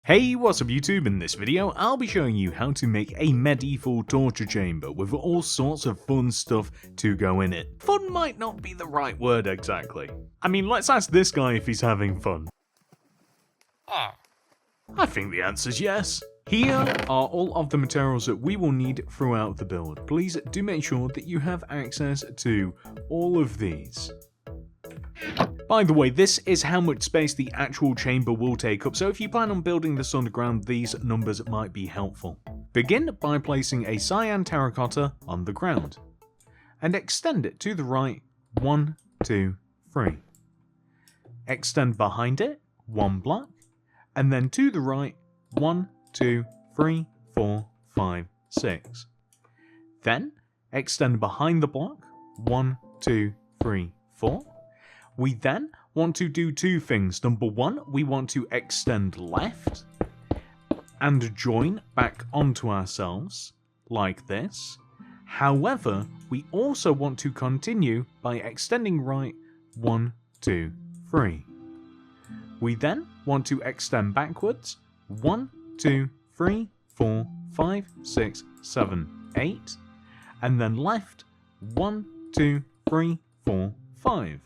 Hey, what's up YouTube? In this video, I'll be showing you how to make a medieval torture chamber with all sorts of fun stuff to go in it. Fun might not be the right word exactly. I mean, let's ask this guy if he's having fun. I think the answer's yes. Here are all of the materials that we will need throughout the build. Please do make sure that you have access to all of these. By the way, this is how much space the actual chamber will take up, so if you plan on building this underground, these numbers might be helpful. Begin by placing a cyan terracotta on the ground, and extend it to the right 1, 2, 3. Extend behind it 1 block, and then to the right 1, 2, 3, 4, 5, 6. Then extend behind the block 1, 2, 3, 4. We then want to do two things. Number one, we want to extend left and join back onto ourselves like this. However, we also want to continue by extending right 1, 2, 3. We then want to extend backwards 1, 2, 3, 4, 5, 6, 7, 8, and then left 1, 2, 3, 4, 5.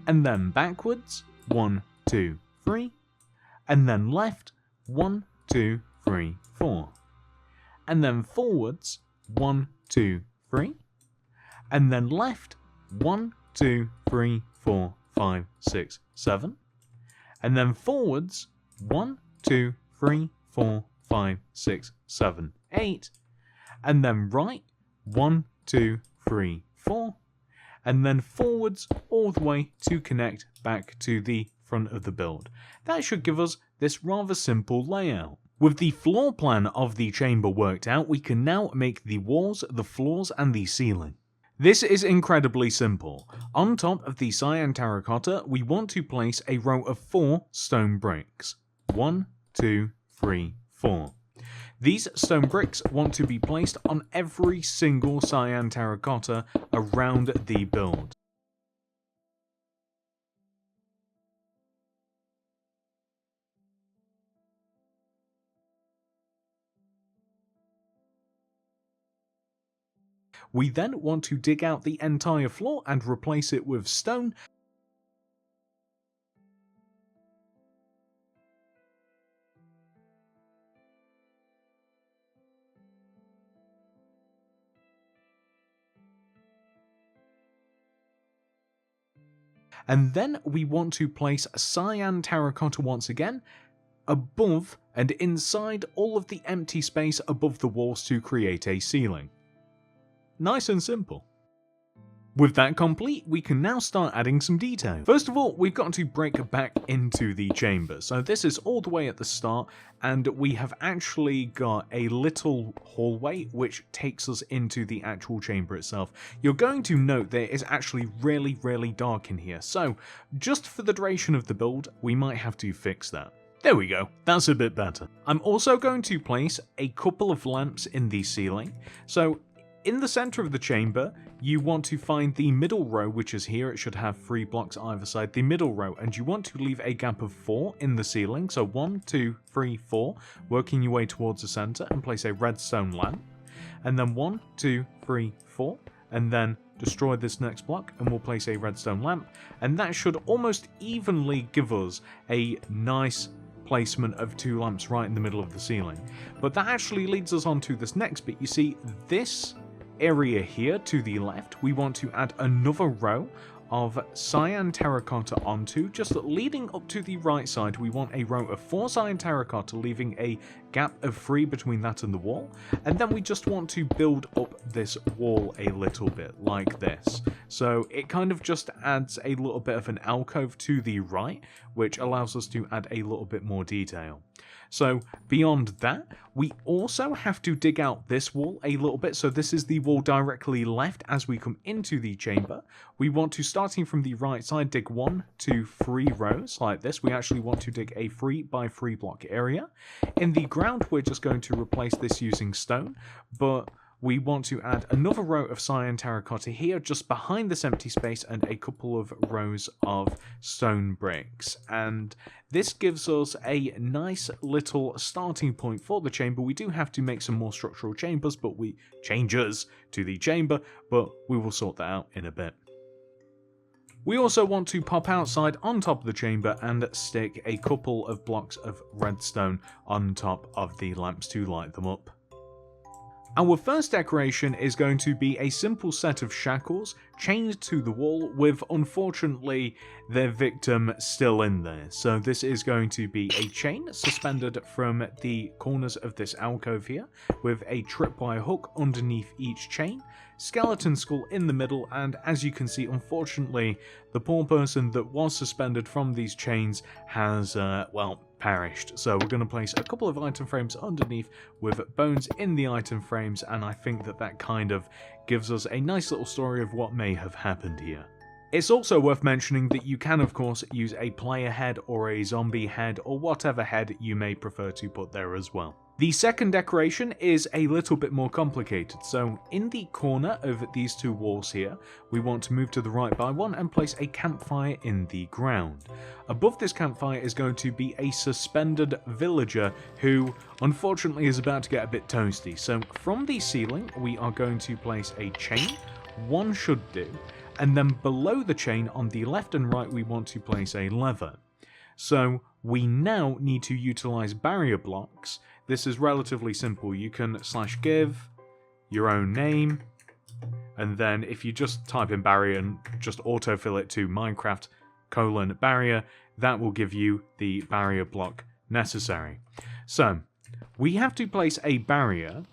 And then backwards 1, 2, 3, and then left 1, 2, 3, 4, and then forwards 1, 2, 3, and then left 1, 2, 3, 4, 5, 6, 7, and then forwards 1, 2, 3, 4, 5, 6, 7, 8, and then right 1, 2, 3, 4, and then forwards all the way to connect back to the front of the build. That should give us this rather simple layout. With the floor plan of the chamber worked out, we can now make the walls, the floors, and the ceiling. This is incredibly simple. On top of the cyan terracotta, we want to place a row of 4 stone bricks. 1, 2, 3, 4. These stone bricks want to be placed on every single cyan terracotta around the build. We then want to dig out the entire floor and replace it with stone. And then we want to place cyan terracotta once again above and inside all of the empty space above the walls to create a ceiling. Nice and simple. With that complete, we can now start adding some detail. First of all, we've got to break back into the chamber. So this is all the way at the start, and we have actually got a little hallway which takes us into the actual chamber itself. You're going to note that it's actually really dark in here, so just for the duration of the build, we might have to fix that. There we go, that's a bit better. I'm also going to place a couple of lamps in the ceiling. So in the center of the chamber, you want to find the middle row, which is here. It should have 3 blocks either side, the middle row, and you want to leave a gap of 4 in the ceiling. So 1, 2, 3, 4, working your way towards the center, and place a redstone lamp. And then 1, 2, 3, 4, and then destroy this next block, and we'll place a redstone lamp. And that should almost evenly give us a nice placement of 2 lamps right in the middle of the ceiling. But that actually leads us on to this next bit. You see, this area here to the left, we want to add another row of cyan terracotta onto. Just leading up to the right side, we want a row of 4 cyan terracotta, leaving a gap of 3 between that and the wall. And then we just want to build up this wall a little bit like this. So it kind of just adds a little bit of an alcove to the right, which allows us to add a little bit more detail. So beyond that, we also have to dig out this wall a little bit. So this is the wall directly left as we come into the chamber. We want to, starting from the right side, dig 1, 2, 3 rows like this. We actually want to dig a 3 by 3 block area. In the ground, we're just going to replace this using stone, but we want to add another row of cyan terracotta here just behind this empty space and a couple of rows of stone bricks. And this gives us a nice little starting point for the chamber. We do have to make some more structural changes to the chamber, but we will sort that out in a bit. We also want to pop outside on top of the chamber and stick a couple of blocks of redstone on top of the lamps to light them up. Our first decoration is going to be a simple set of shackles chained to the wall with, unfortunately, their victim still in there. So this is going to be a chain suspended from the corners of this alcove here with a tripwire hook underneath each chain, skeleton skull in the middle, and as you can see, unfortunately, the poor person that was suspended from these chains has, perished. So we're going to place a couple of item frames underneath with bones in the item frames, and I think that kind of gives us a nice little story of what may have happened here. It's also worth mentioning that you can of course use a player head or a zombie head or whatever head you may prefer to put there as well. The second decoration is a little bit more complicated, so in the corner of these two walls here, we want to move to the right by 1 and place a campfire in the ground. Above this campfire is going to be a suspended villager who unfortunately is about to get a bit toasty, so from the ceiling we are going to place a chain, 1 should do, and then below the chain on the left and right we want to place a lever. So we now need to utilize barrier blocks. This is relatively simple. You can /give your own name, and then if you just type in barrier and just autofill it to Minecraft:barrier, that will give you the barrier block necessary. So we have to place a barrier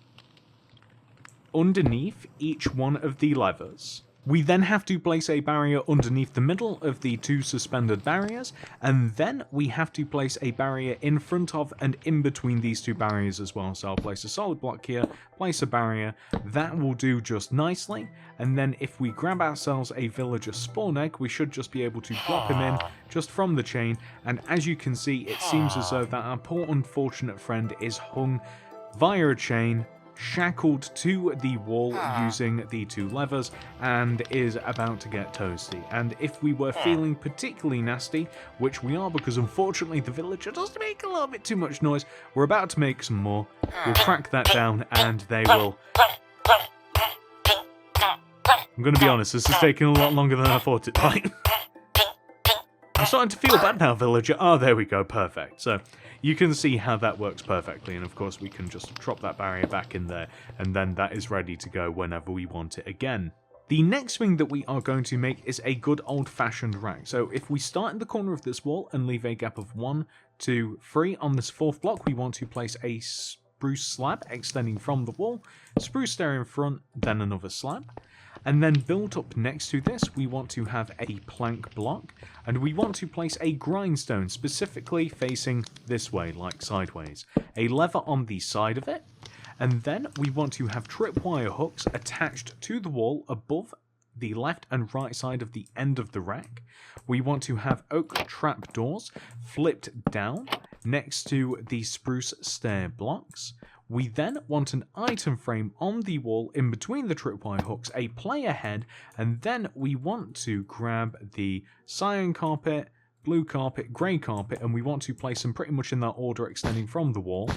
underneath each one of the levers. We then have to place a barrier underneath the middle of the 2 suspended barriers, and then we have to place a barrier in front of and in between these 2 barriers as well. So I'll place a solid block here, place a barrier, that will do just nicely, and then if we grab ourselves a villager spawn egg, we should just be able to drop him in just from the chain, and as you can see, it seems as though that our poor unfortunate friend is hung via a chain, shackled to the wall using the 2 levers, and is about to get toasty. And if we were feeling particularly nasty, which we are because unfortunately the villager does make a little bit too much noise, we're about to make some more. We'll crack that down and they will... I'm going to be honest, this is taking a lot longer than I thought it might. I'm starting to feel bad now, villager. Oh, there we go, perfect. So you can see how that works perfectly, and of course we can just drop that barrier back in there, and then that is ready to go whenever we want it again. The next thing that we are going to make is a good old-fashioned rack. So if we start in the corner of this wall and leave a gap of 1, 2, 3 on this 4th block, we want to place a spruce slab extending from the wall, spruce stair in front, then another slab. And then built up next to this, we want to have a plank block, and we want to place a grindstone specifically facing this way, like sideways. A lever on the side of it, and then we want to have tripwire hooks attached to the wall above the left and right side of the end of the rack. We want to have oak trap doors flipped down next to the spruce stair blocks. We then want an item frame on the wall in between the tripwire hooks, a player head, and then we want to grab the cyan carpet, blue carpet, grey carpet, and we want to place them pretty much in that order extending from the wall.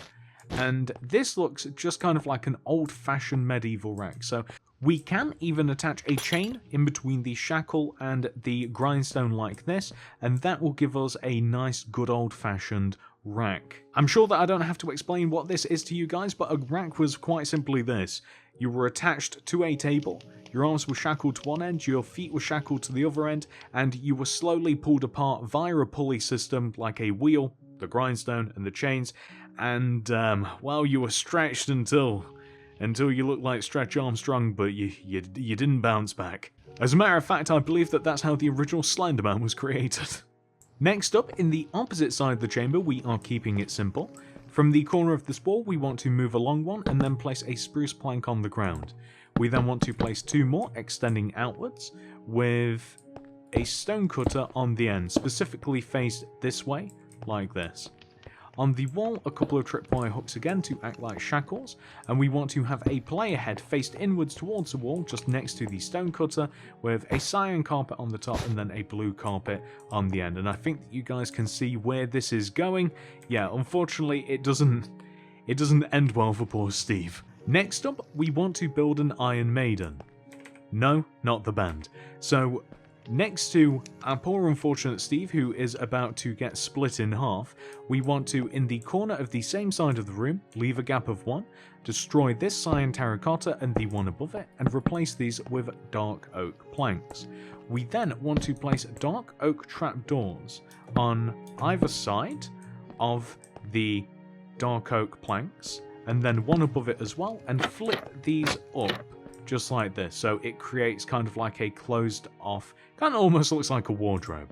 And this looks just kind of like an old-fashioned medieval rack. So we can even attach a chain in between the shackle and the grindstone like this, and that will give us a nice good old-fashioned rack. I'm sure that I don't have to explain what this is to you guys, but a rack was quite simply this. You were attached to a table, your arms were shackled to one end, your feet were shackled to the other end, and you were slowly pulled apart via a pulley system like a wheel, the grindstone, and the chains, and, well, you were stretched until you looked like Stretch Armstrong, but you didn't bounce back. As a matter of fact, I believe that that's how the original Slenderman was created. Next up, in the opposite side of the chamber, we are keeping it simple. From the corner of this wall, we want to move along one and then place a spruce plank on the ground. We then want to place 2 more, extending outwards, with a stone cutter on the end, specifically faced this way, like this. On the wall, a couple of tripwire hooks again to act like shackles, and we want to have a player head faced inwards towards the wall just next to the stone cutter with a cyan carpet on the top and then a blue carpet on the end. And I think that you guys can see where this is going. Yeah, unfortunately it doesn't end well for poor Steve. Next up, we want to build an Iron Maiden. No, not the band. So next to our poor unfortunate Steve, who is about to get split in half, we want to, in the corner of the same side of the room, leave a gap of 1, destroy this cyan terracotta and the one above it, and replace these with dark oak planks. We then want to place dark oak trapdoors on either side of the dark oak planks, and then one above it as well, and flip these up just like this, so it creates kind of like a closed off, kind of almost looks like a wardrobe.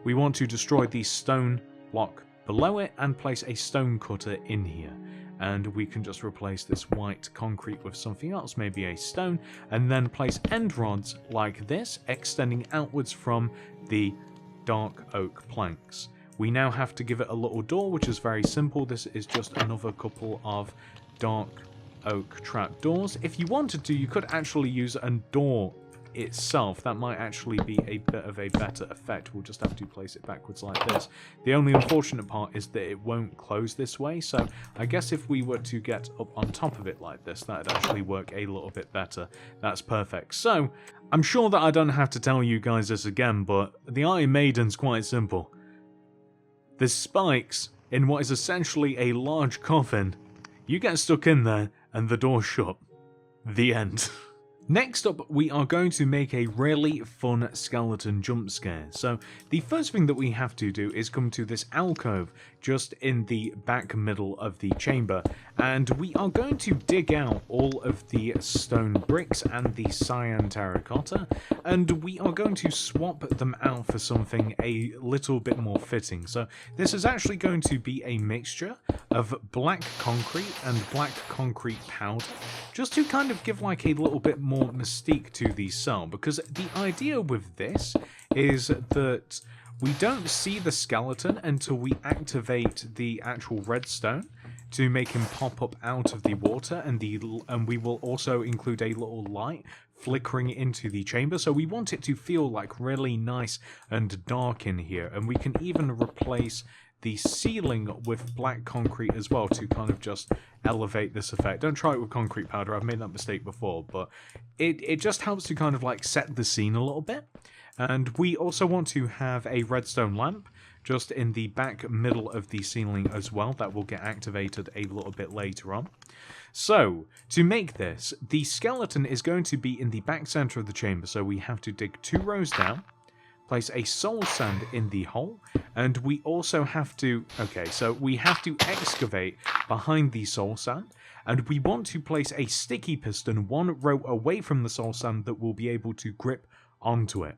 We want to destroy the stone block below it and place a stone cutter in here, and we can just replace this white concrete with something else, maybe a stone, and then place end rods like this, extending outwards from the dark oak planks. We now have to give it a little door, which is very simple. This is just another couple of dark oak trapdoors. If you wanted to, you could actually use a door itself. That might actually be a bit of a better effect. We'll just have to place it backwards like this. The only unfortunate part is that it won't close this way, so I guess if we were to get up on top of it like this, that'd actually work a little bit better. That's perfect. So, I'm sure that I don't have to tell you guys this again, but the Iron Maiden's quite simple. There's spikes in what is essentially a large coffin. You get stuck in there, and the door's shut. The end. Next up, we are going to make a really fun skeleton jump scare. So the first thing that we have to do is come to this alcove just in the back middle of the chamber, and we are going to dig out all of the stone bricks and the cyan terracotta, and we are going to swap them out for something a little bit more fitting. So this is actually going to be a mixture of black concrete and black concrete powder, just to kind of give like a little bit more mystique to the cell, because the idea with this is that we don't see the skeleton until we activate the actual redstone to make him pop up out of the water, and we will also include a little light flickering into the chamber, so we want it to feel like really nice and dark in here. And we can even replace the ceiling with black concrete as well to kind of just elevate this effect. Don't try it with concrete powder, I've made that mistake before, but it just helps to kind of like set the scene a little bit. And we also want to have a redstone lamp just in the back middle of the ceiling as well. That will get activated a little bit later on. So, to make this, the skeleton is going to be in the back center of the chamber, so we have to dig 2 rows down, place a soul sand in the hole, and we also have to, we have to excavate behind the soul sand, and we want to place a sticky piston 1 row away from the soul sand that will be able to grip onto it.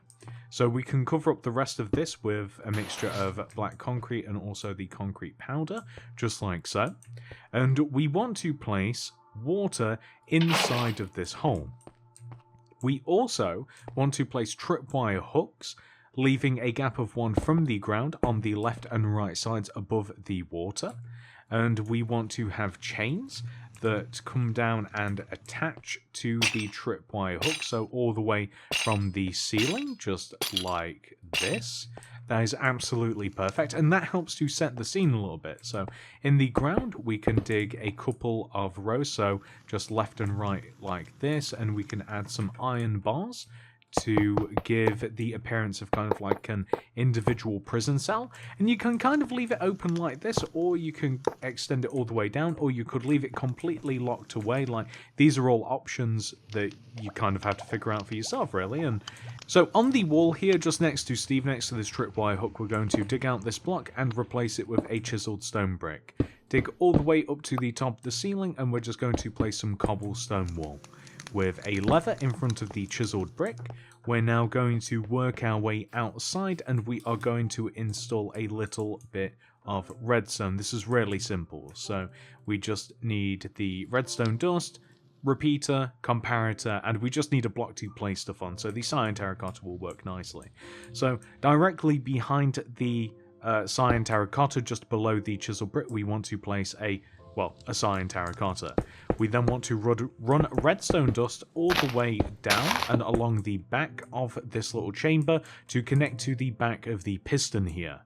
So we can cover up the rest of this with a mixture of black concrete and also the concrete powder, just like so. And we want to place water inside of this hole. We also want to place tripwire hooks, leaving a gap of 1 from the ground on the left and right sides above the water. And we want to have chains that come down and attach to the tripwire hook, so all the way from the ceiling, just like this. That is absolutely perfect, and that helps to set the scene a little bit. So in the ground, we can dig a couple of rows, so just left and right like this, and we can add some iron bars to give the appearance of kind of like an individual prison cell. And you can kind of leave it open like this, or you can extend it all the way down, or you could leave it completely locked away. Like, these are all options that you kind of have to figure out for yourself, really. And so on the wall here, just next to Steve, next to this tripwire hook, we're going to dig out this block and replace it with a chiseled stone brick. Dig all the way up to the top of the ceiling, and we're just going to place some cobblestone wall. With a lever in front of the chiseled brick, we're now going to work our way outside, and we are going to install a little bit of redstone. This is really simple, so we just need the redstone dust, repeater, comparator, and we just need a block to place stuff on, so the cyan terracotta will work nicely. So directly behind the cyan terracotta, just below the chisel brick, we want to place a cyan terracotta. We then want to run redstone dust all the way down and along the back of this little chamber to connect to the back of the piston here.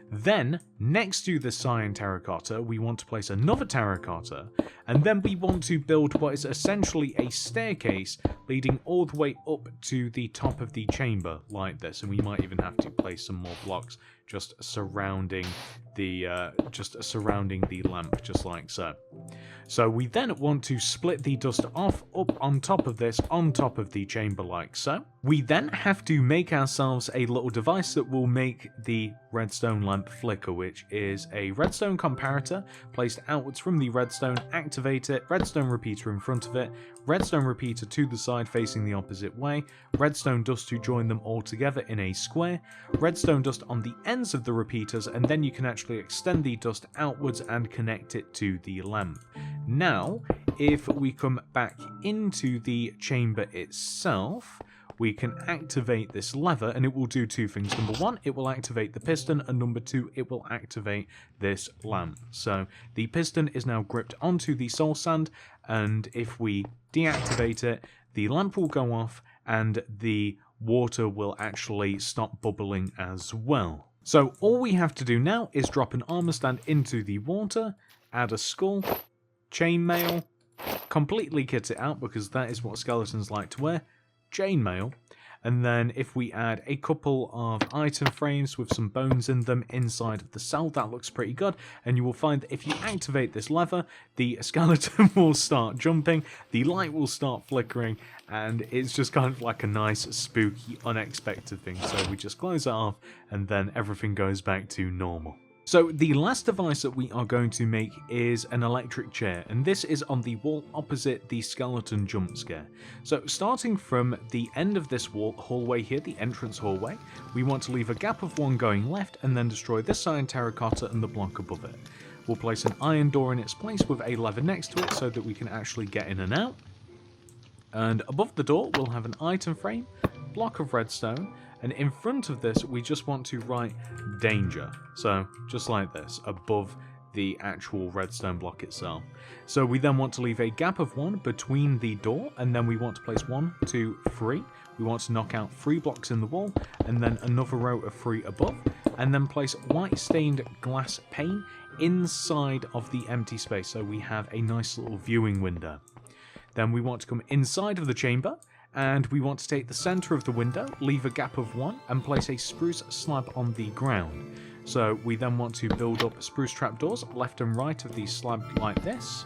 Then, next to the cyan terracotta, we want to place another terracotta, and then we want to build what is essentially a staircase leading all the way up to the top of the chamber, like this. And we might even have to place some more blocks just surrounding the lamp, just like so. So we then want to split the dust off up on top of this, on top of the chamber, like so. We then have to make ourselves a little device that will make the redstone lamp flicker, which is a redstone comparator placed outwards from the redstone. Activate it, redstone repeater in front of it, redstone repeater to the side facing the opposite way, redstone dust to join them all together in a square, redstone dust on the ends of the repeaters, and then you can actually extend the dust outwards and connect it to the lamp. Now, if we come back into the chamber itself, we can activate this lever, and it will do two things. Number one, it will activate the piston, and number two, it will activate this lamp. So the piston is now gripped onto the soul sand, and if we deactivate it, the lamp will go off, and the water will actually stop bubbling as well. So all we have to do now is drop an armor stand into the water, add a skull, chainmail, completely kit it out because that is what skeletons like to wear, chainmail, and then if we add a couple of item frames with some bones in them inside of the cell, that looks pretty good. And you will find that if you activate this lever, the skeleton will start jumping, the light will start flickering, and it's just kind of like a nice, spooky, unexpected thing. So we just close it off, and then everything goes back to normal. So the last device that we are going to make is an electric chair, and this is on the wall opposite the skeleton jump scare. So starting from the end of this hallway here, the entrance hallway, we want to leave a gap of one going left and then destroy this cyan terracotta and the block above it. We'll place an iron door in its place with a lever next to it so that we can actually get in and out. And above the door, we'll have an item frame, block of redstone, and in front of this, we just want to write danger. So just like this, above the actual redstone block itself. So we then want to leave a gap of one between the door, and then we want to place 1, 2, 3. We want to knock out 3 blocks in the wall, and then another row of 3 above, and then place white stained glass pane inside of the empty space, so we have a nice little viewing window. Then we want to come inside of the chamber, and we want to take the center of the window, leave a gap of 1, and place a spruce slab on the ground. So we then want to build up spruce trapdoors left and right of the slab like this.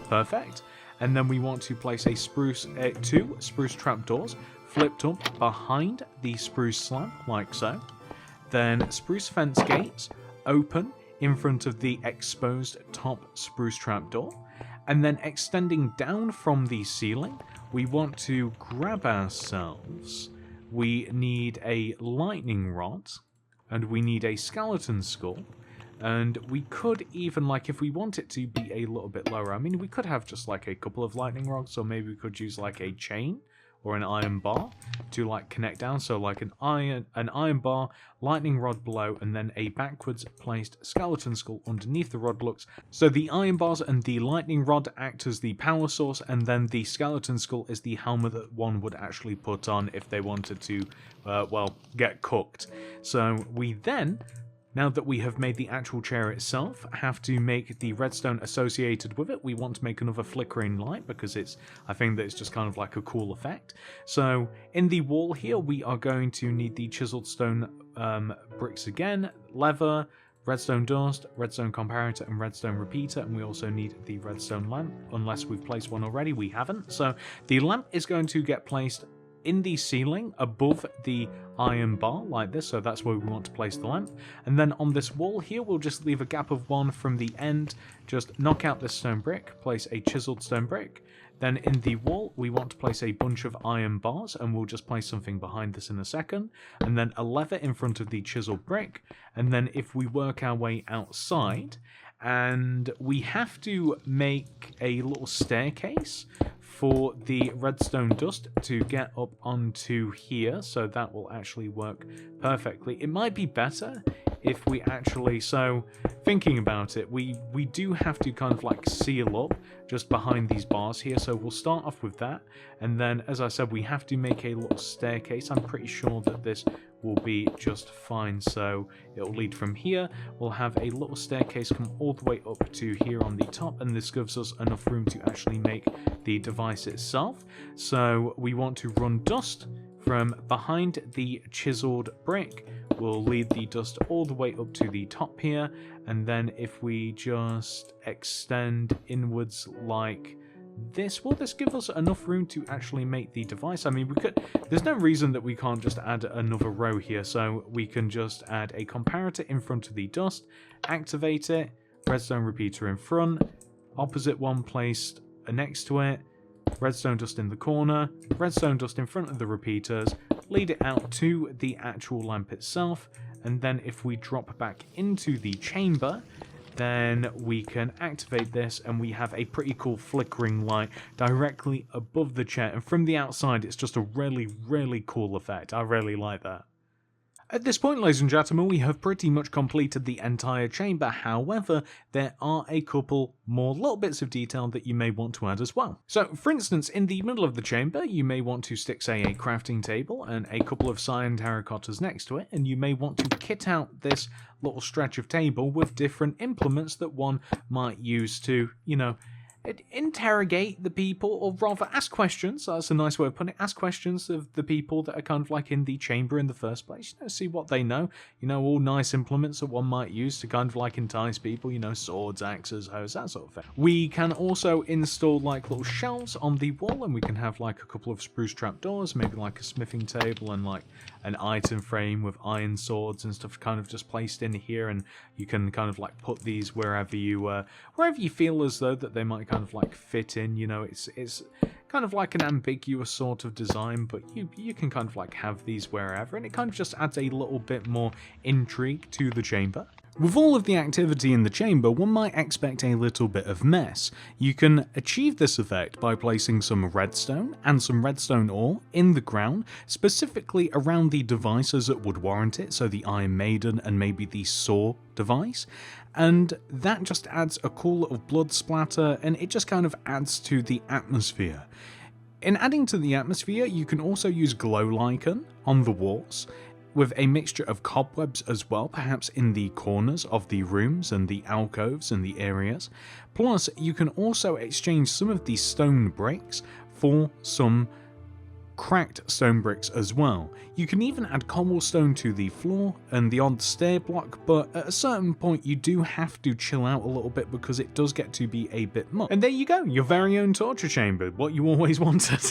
Perfect. And then we want to place a 2 spruce trapdoors flipped up behind the spruce slab like so. Then spruce fence gates open in front of the exposed top spruce trapdoor. And then extending down from the ceiling, we want to grab ourselves, we need a lightning rod, and we need a skeleton skull, and we could even, like, if we want it to be a little bit lower, I mean, we could have just like a couple of lightning rods, or maybe we could use like a chain or an iron bar to like connect down, so like an iron bar, lightning rod below, and then a backwards placed skeleton skull underneath the rod blocks. So the iron bars and the lightning rod act as the power source, and then the skeleton skull is the helmet that one would actually put on if they wanted to, get cooked. So we then now that we have made the actual chair itself, have to make the redstone associated with it. We want to make another flickering light because I think that it's just kind of like a cool effect. So in the wall here, we are going to need the chiseled stone bricks again, leather, redstone dust, redstone comparator, and redstone repeater, and we also need the redstone lamp, unless we've placed one already. We haven't. So the lamp is going to get placed in the ceiling above the iron bar like this, so that's where we want to place the lamp. And then on this wall here, we'll just leave a gap of 1 from the end, just knock out this stone brick, place a chiseled stone brick. Then in the wall, we want to place a bunch of iron bars, and we'll just place something behind this in a second. And then a lever in front of the chiseled brick. And then if we work our way outside, and we have to make a little staircase for the redstone dust to get up onto here, so that will actually work perfectly. It might be better if we actually, so thinking about it, we do have to kind of like seal up just behind these bars here, so we'll start off with that, and then as I said, we have to make a little staircase. I'm pretty sure that this will be just fine, so it'll lead from here. We'll have a little staircase come all the way up to here on the top, and this gives us enough room to actually make the device itself. So we want to run dust from behind the chiseled brick. We'll lead the dust all the way up to the top here, and then if we just extend inwards like this, will this give us enough room to actually make the device? I mean, we could, there's no reason that we can't just add another row here, so we can just add a comparator in front of the dust, activate it, redstone repeater in front, opposite one placed next to it, redstone dust in the corner, redstone dust in front of the repeaters, lead it out to the actual lamp itself, and then if we drop back into the chamber, then we can activate this, and we have a pretty cool flickering light directly above the chair, and from the outside it's just a really, really cool effect. I really like that. At this point, ladies and gentlemen, we have pretty much completed the entire chamber. However, there are a couple more little bits of detail that you may want to add as well. So, for instance, in the middle of the chamber, you may want to stick, say, a crafting table and a couple of cyan terracottas next to it, and you may want to kit out this little stretch of table with different implements that one might use to, you know, interrogate the people, or rather ask questions. That's a nice way of putting it. Ask questions of the people that are kind of like in the chamber in the first place. You know, see what they know. You know, all nice implements that one might use to kind of like entice people. You know, swords, axes, hoes, that sort of thing. We can also install like little shelves on the wall, and we can have like a couple of spruce trapdoors, maybe like a smithing table and like an item frame with iron swords and stuff kind of just placed in here, and you can kind of like put these wherever you feel as though that they might kind of like fit in. You know, it's kind of like an ambiguous sort of design, but you can kind of like have these wherever, and it kind of just adds a little bit more intrigue to the chamber. With all of the activity in the chamber, one might expect a little bit of mess. You can achieve this effect by placing some redstone and some redstone ore in the ground, specifically around the devices that would warrant it, so the Iron Maiden and maybe the saw device, and that just adds a cool little blood splatter, and it just kind of adds to the atmosphere. In adding to the atmosphere, you can also use glow lichen on the walls, with a mixture of cobwebs as well, perhaps in the corners of the rooms and the alcoves and the areas. Plus, you can also exchange some of these stone bricks for some cracked stone bricks as well. You can even add cobblestone to the floor and the odd stair block, but at a certain point you do have to chill out a little bit because it does get to be a bit much. And there you go, your very own torture chamber, what you always wanted.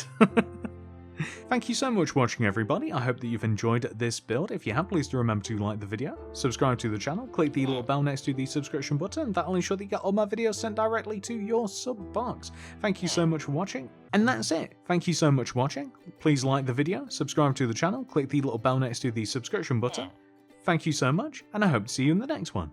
Thank you so much for watching, everybody. I hope that you've enjoyed this build. If you have, please do remember to like the video, subscribe to the channel, click the little bell next to the subscription button. That'll ensure that you get all my videos sent directly to your sub box. Thank you so much for watching, and that's it. Thank you so much for watching. Please like the video, subscribe to the channel, click the little bell next to the subscription button. Thank you so much, and I hope to see you in the next one.